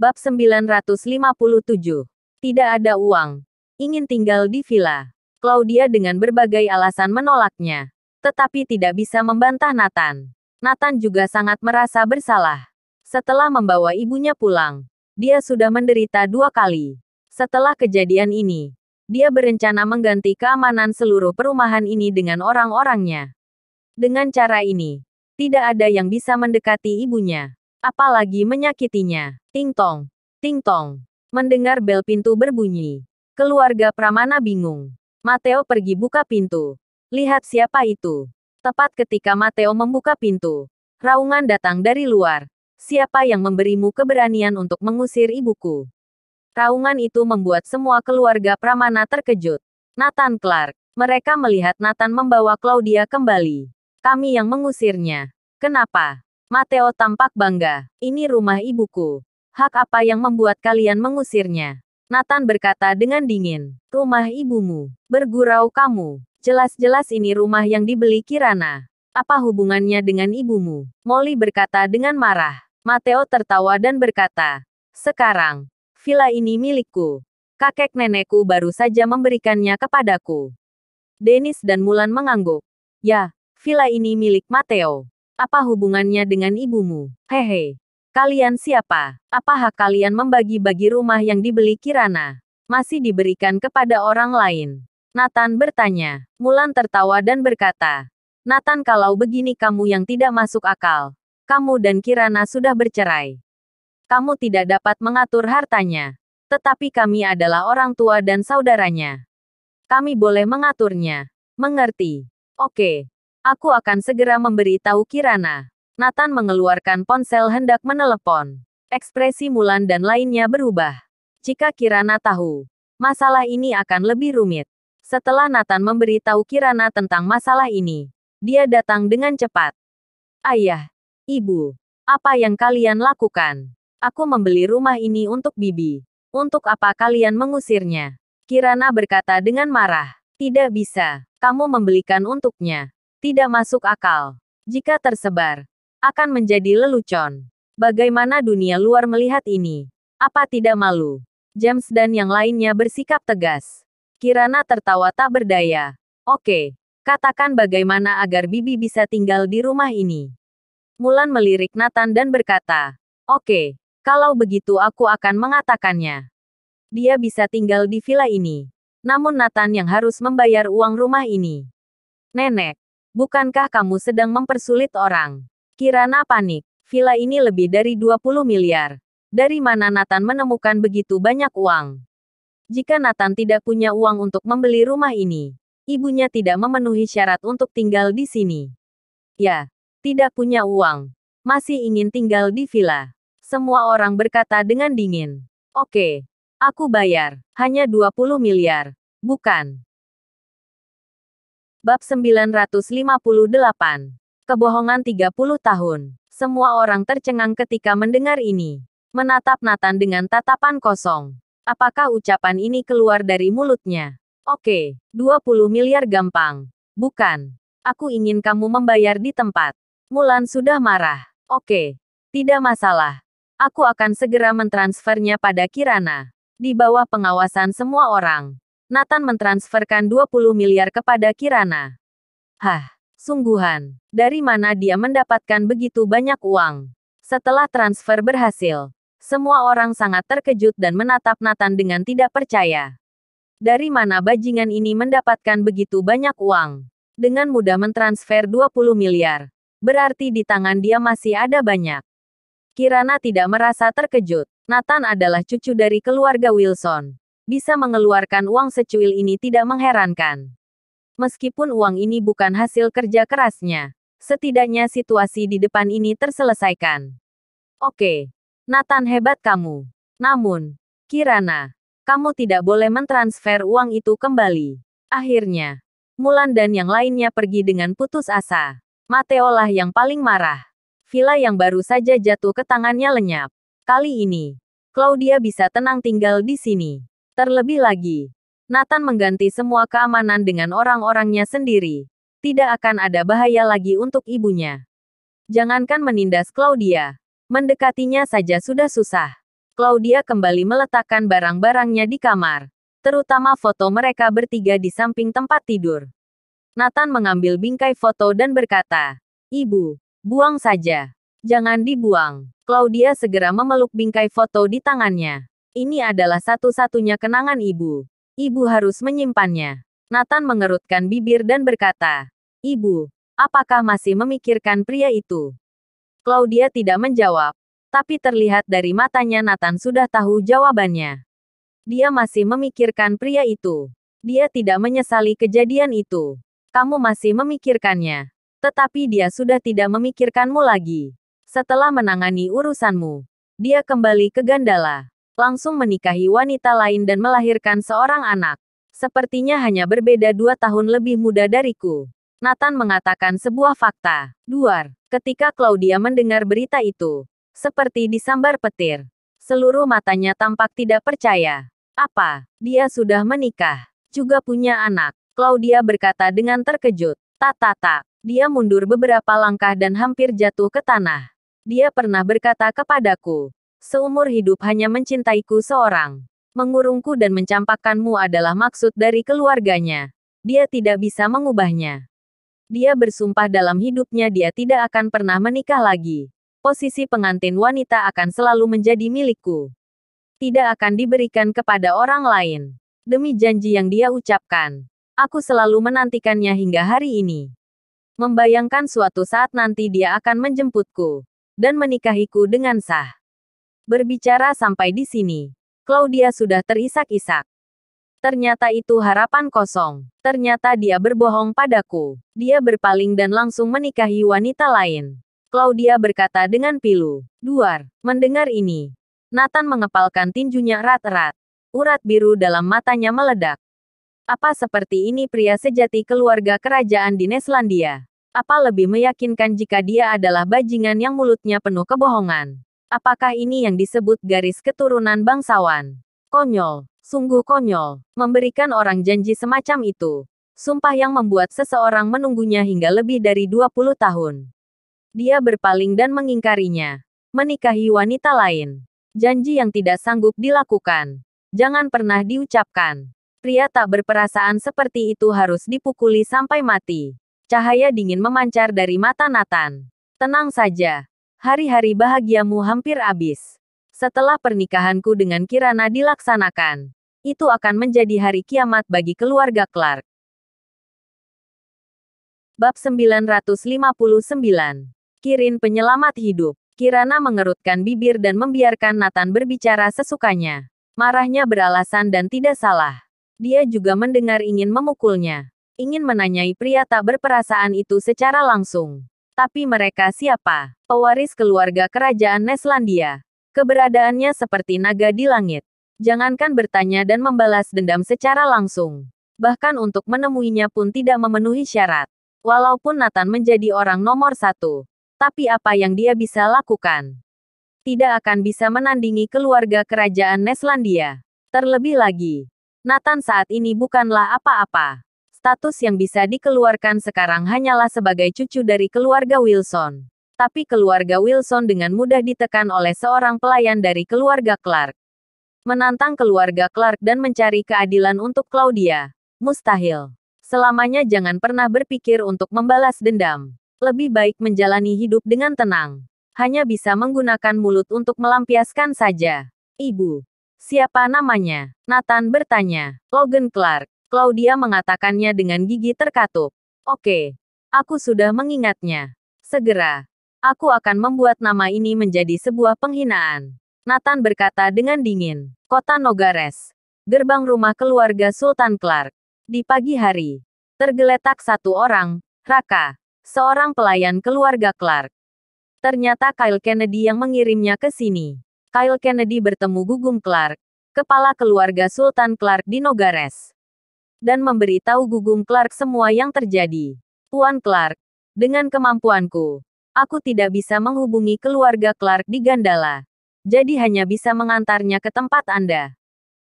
Bab 957. Tidak ada uang. Ingin tinggal di villa. Claudia dengan berbagai alasan menolaknya. Tetapi tidak bisa membantah Nathan. Nathan juga sangat merasa bersalah. Setelah membawa ibunya pulang, dia sudah menderita 2 kali. Setelah kejadian ini, dia berencana mengganti keamanan seluruh perumahan ini dengan orang-orangnya. Dengan cara ini, tidak ada yang bisa mendekati ibunya, apalagi menyakitinya. Ting tong, ting tong. Mendengar bel pintu berbunyi, keluarga Pramana bingung. Matteo pergi buka pintu. Lihat siapa itu. Tepat ketika Matteo membuka pintu, raungan datang dari luar. Siapa yang memberimu keberanian untuk mengusir ibuku? Raungan itu membuat semua keluarga Pramana terkejut. Nathan Clark. Mereka melihat Nathan membawa Claudia kembali. Kami yang mengusirnya. Kenapa? Matteo tampak bangga. Ini rumah ibuku. Hak apa yang membuat kalian mengusirnya? Nathan berkata dengan dingin. Rumah ibumu. Bergurau kamu. Jelas-jelas ini rumah yang dibeli Kirana. Apa hubungannya dengan ibumu? Molly berkata dengan marah. Matteo tertawa dan berkata, sekarang, villa ini milikku. Kakek nenekku baru saja memberikannya kepadaku. Dennis dan Mulan mengangguk. Ya, villa ini milik Matteo. Apa hubungannya dengan ibumu? Hehe. Kalian siapa? Apa hak kalian membagi-bagi rumah yang dibeli Kirana? Masih diberikan kepada orang lain? Nathan bertanya. Mulan tertawa dan berkata, Nathan, kalau begini kamu yang tidak masuk akal. Kamu dan Kirana sudah bercerai. Kamu tidak dapat mengatur hartanya. Tetapi kami adalah orang tua dan saudaranya. Kami boleh mengaturnya. Mengerti? Oke. Aku akan segera memberitahu Kirana. Nathan mengeluarkan ponsel hendak menelepon. Ekspresi Mulan dan lainnya berubah. Jika Kirana tahu, masalah ini akan lebih rumit. Setelah Nathan memberitahu Kirana tentang masalah ini, dia datang dengan cepat. Ayah, ibu, apa yang kalian lakukan? Aku membeli rumah ini untuk Bibi. Untuk apa kalian mengusirnya? Kirana berkata dengan marah. Tidak bisa. Kamu membelikan untuknya. Tidak masuk akal. Jika tersebar, akan menjadi lelucon. Bagaimana dunia luar melihat ini? Apa tidak malu? James dan yang lainnya bersikap tegas. Kirana tertawa tak berdaya. Oke, katakan bagaimana agar Bibi bisa tinggal di rumah ini. Mulan melirik Nathan dan berkata, oke, kalau begitu aku akan mengatakannya. Dia bisa tinggal di villa ini. Namun Nathan yang harus membayar uang rumah ini. Nenek, bukankah kamu sedang mempersulit orang? Kirana panik. Villa ini lebih dari 20 miliar. Dari mana Nathan menemukan begitu banyak uang? Jika Nathan tidak punya uang untuk membeli rumah ini, ibunya tidak memenuhi syarat untuk tinggal di sini. Ya, tidak punya uang. Masih ingin tinggal di villa. Semua orang berkata dengan dingin. Oke, aku bayar. Hanya 20 miliar. Bukan. Bab 958. Kebohongan 30 tahun. Semua orang tercengang ketika mendengar ini. Menatap Nathan dengan tatapan kosong. Apakah ucapan ini keluar dari mulutnya? Oke, 20 miliar gampang. Bukan. Aku ingin kamu membayar di tempat. Mulan sudah marah. Oke, tidak masalah. Aku akan segera mentransfernya pada Kirana. Di bawah pengawasan semua orang, Nathan mentransferkan 20 miliar kepada Kirana. Hah. Sungguhan, dari mana dia mendapatkan begitu banyak uang? Setelah transfer berhasil, semua orang sangat terkejut dan menatap Nathan dengan tidak percaya. Dari mana bajingan ini mendapatkan begitu banyak uang? Dengan mudah mentransfer 20 miliar. Berarti di tangan dia masih ada banyak. Kirana tidak merasa terkejut. Nathan adalah cucu dari keluarga Wilson. Bisa mengeluarkan uang secuil ini tidak mengherankan. Meskipun uang ini bukan hasil kerja kerasnya, setidaknya situasi di depan ini terselesaikan. Oke, Nathan, hebat kamu. Namun, Kirana, kamu tidak boleh mentransfer uang itu kembali. Akhirnya, Mulan dan yang lainnya pergi dengan putus asa. Matteo lah yang paling marah. Villa yang baru saja jatuh ke tangannya lenyap. Kali ini, Claudia bisa tenang tinggal di sini. Terlebih lagi, Nathan mengganti semua keamanan dengan orang-orangnya sendiri. Tidak akan ada bahaya lagi untuk ibunya. Jangankan menindas Claudia. Mendekatinya saja sudah susah. Claudia kembali meletakkan barang-barangnya di kamar, terutama foto mereka bertiga di samping tempat tidur. Nathan mengambil bingkai foto dan berkata, "Ibu, buang saja. Jangan dibuang." Claudia segera memeluk bingkai foto di tangannya. "Ini adalah satu-satunya kenangan ibu. Ibu harus menyimpannya." Nathan mengerutkan bibir dan berkata, "Ibu, apakah masih memikirkan pria itu?" Claudia tidak menjawab, tapi terlihat dari matanya Nathan sudah tahu jawabannya. Dia masih memikirkan pria itu. Dia tidak menyesali kejadian itu. Kamu masih memikirkannya. Tetapi dia sudah tidak memikirkanmu lagi. Setelah menangani urusanmu, dia kembali ke Gandala. Langsung menikahi wanita lain dan melahirkan seorang anak. Sepertinya hanya berbeda 2 tahun lebih muda dariku. Nathan mengatakan sebuah fakta. Duar. Ketika Claudia mendengar berita itu, seperti disambar petir. Seluruh matanya tampak tidak percaya. Apa? Dia sudah menikah. Juga punya anak. Claudia berkata dengan terkejut. Tak. Dia mundur beberapa langkah dan hampir jatuh ke tanah. Dia pernah berkata kepadaku, seumur hidup hanya mencintaiku seorang. Mengurungku dan mencampakkanmu adalah maksud dari keluarganya. Dia tidak bisa mengubahnya. Dia bersumpah dalam hidupnya dia tidak akan pernah menikah lagi. Posisi pengantin wanita akan selalu menjadi milikku. Tidak akan diberikan kepada orang lain. Demi janji yang dia ucapkan. Aku selalu menantikannya hingga hari ini. Membayangkan suatu saat nanti dia akan menjemputku. Dan menikahiku dengan sah. Berbicara sampai di sini, Claudia sudah terisak-isak. Ternyata itu harapan kosong. Ternyata dia berbohong padaku. Dia berpaling dan langsung menikahi wanita lain. Claudia berkata dengan pilu. Duar. Mendengar ini, Nathan mengepalkan tinjunya erat-erat. Urat biru dalam matanya meledak. Apa seperti ini pria sejati keluarga kerajaan di Neslandia? Apa lebih meyakinkan jika dia adalah bajingan yang mulutnya penuh kebohongan? Apakah ini yang disebut garis keturunan bangsawan? Konyol. Sungguh konyol, memberikan orang janji semacam itu. Sumpah yang membuat seseorang menunggunya hingga lebih dari 20 tahun. Dia berpaling dan mengingkarinya. Menikahi wanita lain. Janji yang tidak sanggup dilakukan. Jangan pernah diucapkan. Pria tak berperasaan seperti itu harus dipukuli sampai mati. Cahaya dingin memancar dari mata Nathan. Tenang saja. Hari-hari bahagiamu hampir habis. Setelah pernikahanku dengan Kirana dilaksanakan, itu akan menjadi hari kiamat bagi keluarga Clark. Bab 959. Kirin penyelamat hidup. Kirana mengerutkan bibir dan membiarkan Nathan berbicara sesukanya. Marahnya beralasan dan tidak salah. Dia juga mendengar ingin memukulnya. Ingin menanyai pria tak berperasaan itu secara langsung. Tapi mereka siapa? Pewaris keluarga kerajaan Neslandia. Keberadaannya seperti naga di langit. Jangankan bertanya dan membalas dendam secara langsung. Bahkan untuk menemuinya pun tidak memenuhi syarat. Walaupun Nathan menjadi orang nomor 1. Tapi apa yang dia bisa lakukan? Tidak akan bisa menandingi keluarga kerajaan Neslandia. Terlebih lagi, Nathan saat ini bukanlah apa-apa. Status yang bisa dikeluarkan sekarang hanyalah sebagai cucu dari keluarga Wilson. Tapi keluarga Wilson dengan mudah ditekan oleh seorang pelayan dari keluarga Clark. Menantang keluarga Clark dan mencari keadilan untuk Claudia. Mustahil. Selamanya jangan pernah berpikir untuk membalas dendam. Lebih baik menjalani hidup dengan tenang. Hanya bisa menggunakan mulut untuk melampiaskan saja. Ibu. Siapa namanya? Nathan bertanya. Logan Clark. Claudia mengatakannya dengan gigi terkatup. Oke. Aku sudah mengingatnya. Segera. Aku akan membuat nama ini menjadi sebuah penghinaan. Nathan berkata dengan dingin. Kota Nogares. Gerbang rumah keluarga Sultan Clark. Di pagi hari. Tergeletak satu orang, Raka. Seorang pelayan keluarga Clark. Ternyata Kyle Kennedy yang mengirimnya ke sini. Kyle Kennedy bertemu Gugum Clark, kepala keluarga Sultan Clark di Nogares. Dan memberitahu Gugum Clark semua yang terjadi. Tuan Clark, dengan kemampuanku, aku tidak bisa menghubungi keluarga Clark di Gandala. Jadi hanya bisa mengantarnya ke tempat Anda.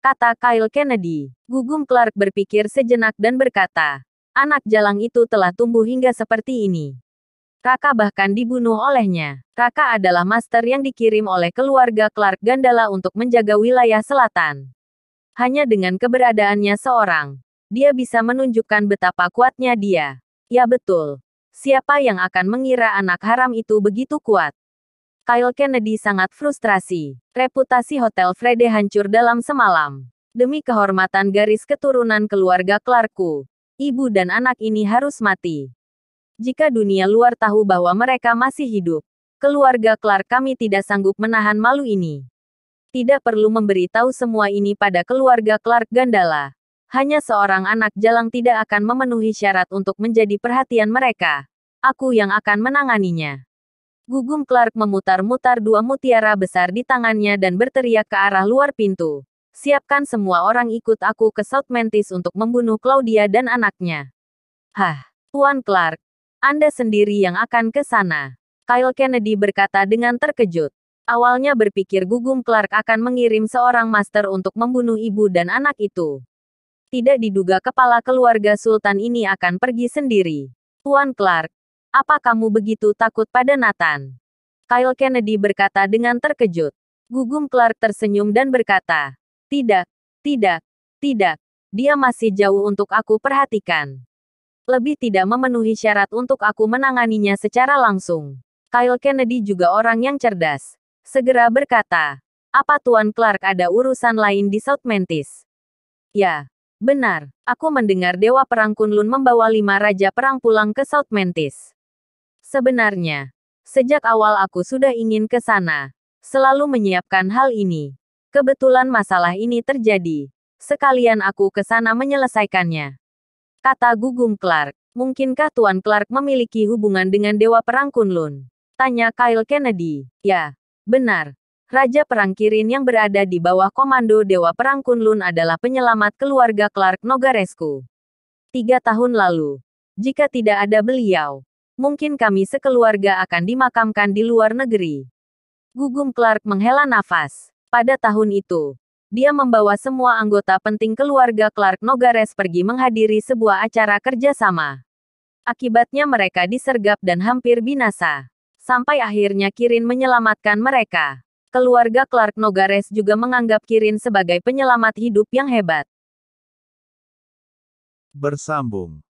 Kata Kyle Kennedy. Gugum Clark berpikir sejenak dan berkata, anak jalang itu telah tumbuh hingga seperti ini. Raka bahkan dibunuh olehnya. Raka adalah master yang dikirim oleh keluarga Clark Gandala untuk menjaga wilayah selatan. Hanya dengan keberadaannya seorang, dia bisa menunjukkan betapa kuatnya dia. Ya betul. Siapa yang akan mengira anak haram itu begitu kuat? Kyle Kennedy sangat frustrasi. Reputasi Hotel Frede hancur dalam semalam. Demi kehormatan garis keturunan keluarga Clarkku, ibu dan anak ini harus mati. Jika dunia luar tahu bahwa mereka masih hidup, keluarga Clark kami tidak sanggup menahan malu ini. Tidak perlu memberitahu semua ini pada keluarga Clark Gandala. Hanya seorang anak jalang tidak akan memenuhi syarat untuk menjadi perhatian mereka. Aku yang akan menanganinya. Gugum Clark memutar-mutar dua mutiara besar di tangannya dan berteriak ke arah luar pintu. Siapkan semua orang ikut aku ke South Mantis untuk membunuh Claudia dan anaknya. Hah, Tuan Clark. Anda sendiri yang akan ke sana. Kyle Kennedy berkata dengan terkejut. Awalnya berpikir Gugum Clark akan mengirim seorang master untuk membunuh ibu dan anak itu. Tidak diduga kepala keluarga Sultan ini akan pergi sendiri. Tuan Clark, apa kamu begitu takut pada Nathan? Kyle Kennedy berkata dengan terkejut. Gugum Clark tersenyum dan berkata, tidak, tidak, tidak. Dia masih jauh untuk aku perhatikan. Lebih tidak memenuhi syarat untuk aku menanganinya secara langsung. Kyle Kennedy juga orang yang cerdas. Segera berkata, apa Tuan Clark ada urusan lain di South Mantis? Ya, benar. Aku mendengar Dewa Perang Kunlun membawa 5 Raja Perang pulang ke South Mantis. Sebenarnya, sejak awal aku sudah ingin ke sana. Selalu menyiapkan hal ini. Kebetulan masalah ini terjadi. Sekalian aku ke sana menyelesaikannya. Kata Gugum Clark. Mungkinkah Tuan Clark memiliki hubungan dengan Dewa Perang Kunlun? Tanya Kyle Kennedy. Ya, benar. Raja Perang Kirin yang berada di bawah komando Dewa Perang Kunlun adalah penyelamat keluarga Clark Nogaresku. 3 tahun lalu. Jika tidak ada beliau, mungkin kami sekeluarga akan dimakamkan di luar negeri. Gugum Clark menghela nafas. Pada tahun itu, dia membawa semua anggota penting keluarga Clark Nogares pergi menghadiri sebuah acara kerjasama. Akibatnya mereka disergap dan hampir binasa. Sampai akhirnya Kirin menyelamatkan mereka. Keluarga Clark Nogares juga menganggap Kirin sebagai penyelamat hidup yang hebat. Bersambung.